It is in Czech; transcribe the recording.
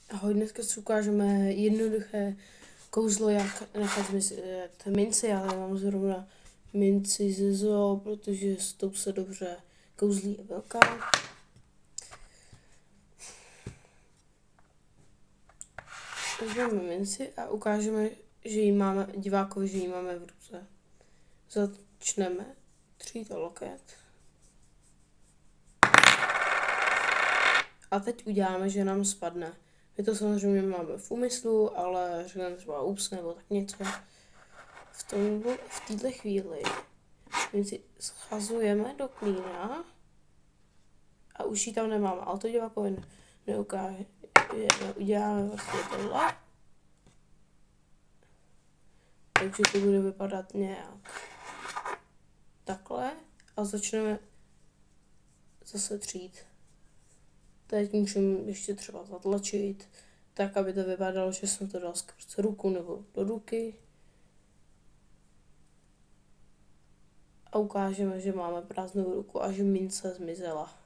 Ahoj, dneska si ukážeme jednoduché kouzlo, jak nechat zmizet minci. Já tady mám zrovna minci ze zoo, protože s tou se dobře kouzlí, je velká. Vezmeme minci a ukážeme, že ji máme, divákovi, že ji máme v ruce. Začneme třít o loket. A teď uděláme, že nám spadne. My to samozřejmě máme v úmyslu, ale řekneme třeba ups nebo tak něco. V této chvíli my si schazujeme do klína a už ji tam nemáme, ale to divákovi neukáže. Uděláme vlastně tohle. Takže to bude vypadat nějak takhle a začneme zase třít. Teď můžeme ještě třeba zatlačit, tak aby to vypadalo, že jsem to dal skrz ruku nebo do ruky. A ukážeme, že máme prázdnou ruku a že mince zmizela.